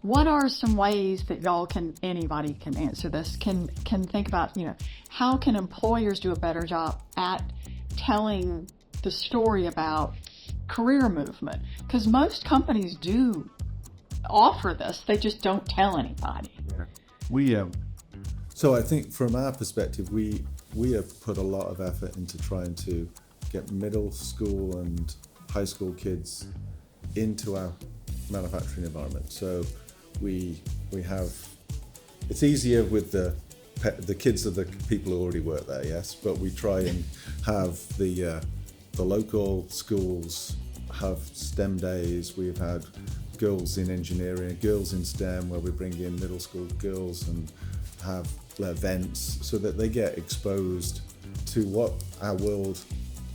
what are some ways that anybody can answer this, can think about, how can employers do a better job at telling the story about career movement? Because most companies do offer this, they just don't tell anybody. So I think from our perspective, we have put a lot of effort into trying to get middle school and high school kids into our manufacturing environment. So we have, it's easier with the kids of the people who already work there, yes, but we try and have the local schools have STEM days. We've had girls in engineering, girls in STEM, where we bring in middle school girls and have events so that they get exposed to what our world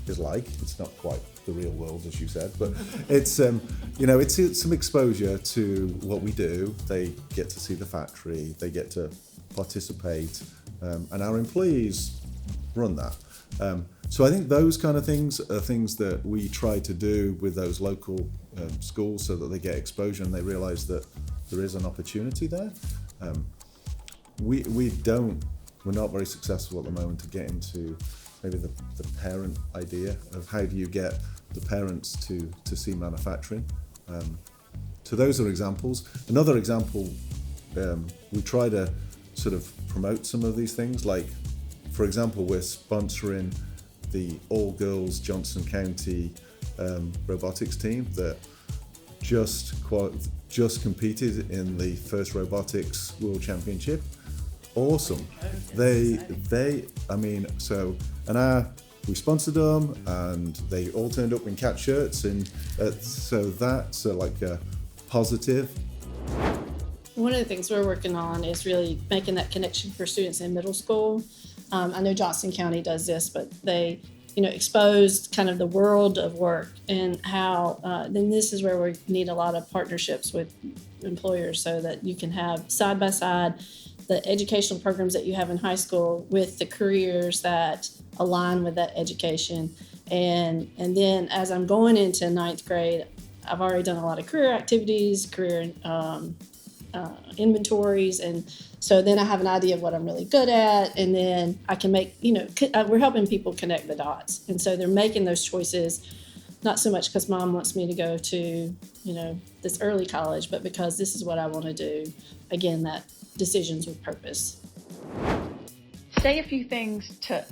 is like. It's not quite the real world, as you said, but it's it's some exposure to what we do. They get to see the factory, they get to participate, and our employees run that. So I think those kind of things are things that we try to do with those local schools so that they get exposure and they realize that there is an opportunity there. We're not very successful at the moment to get into maybe the parent idea of how do you get the parents to see manufacturing. So those are examples. Another example, we try to sort of promote some of these things. Like, for example, we're sponsoring the all-girls Johnson County robotics team that just competed in the first robotics world championship. Awesome. We sponsored them and they all turned up in cat shirts, and so that's like a positive. One of the things we're working on is really making that connection for students in middle school. I know Johnson County does this, but they exposed kind of the world of work and how then this is where we need a lot of partnerships with employers so that you can have side by side the educational programs that you have in high school with the careers that align with that education. And then as I'm going into ninth grade, I've already done a lot of career activities, career inventories, and so then I have an idea of what I'm really good at, and then I can make, we're helping people connect the dots. And so they're making those choices, not so much because mom wants me to go to, this early college, but because this is what I want to do. Again, that decisions with purpose. Say a few things to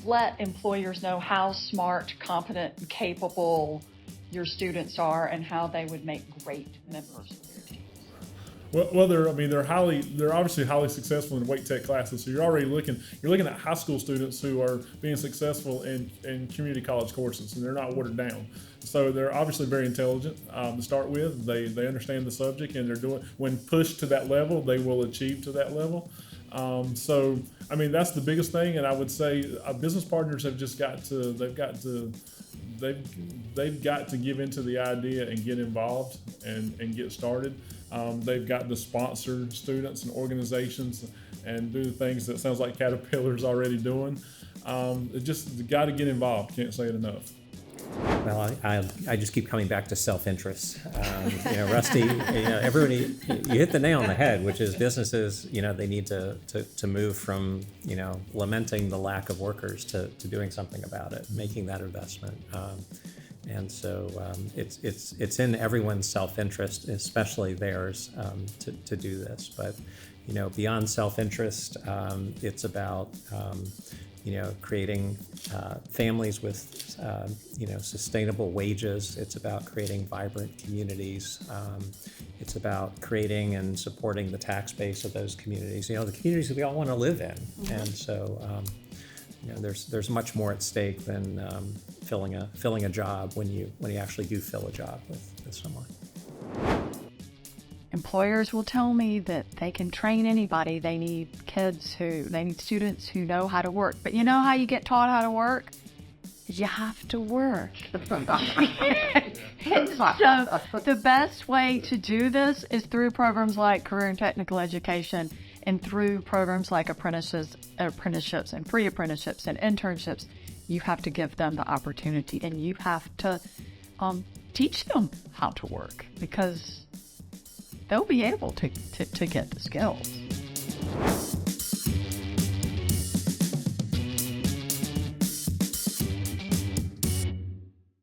let employers know how smart, competent, and capable your students are and how they would make great members of their team. Well, they're obviously highly successful in weight tech classes. So you're looking at high school students who are being successful in community college courses, and they're not watered down. So they're obviously very intelligent to start with. They understand the subject, and when pushed to that level, they will achieve to that level. So that's the biggest thing. And I would say business partners have just they've got to give into the idea and get involved and get started. They've got to sponsor students and organizations and do the things that sounds like Caterpillar's already doing. Just got to get involved. Can't say it enough. Well, I just keep coming back to self-interest. Rusty, everybody, you hit the nail on the head, which is businesses, they need to move from, lamenting the lack of workers to doing something about it, making that investment. And so it's in everyone's self-interest, especially theirs, to do this. But, beyond self-interest, it's about, creating families with, sustainable wages. It's about creating vibrant communities. It's about creating and supporting the tax base of those communities, the communities that we all want to live in. Mm-hmm. And so, there's much more at stake than filling a job when you actually do fill a job with someone. Employers will tell me that they can train anybody. They need students who know how to work. But you know how you get taught how to work? Is you have to work. So the best way to do this is through programs like career and technical education, and through programs like apprenticeships and free apprenticeships and internships. You have to give them the opportunity, and you have to teach them how to work, because they'll be able to get the skills.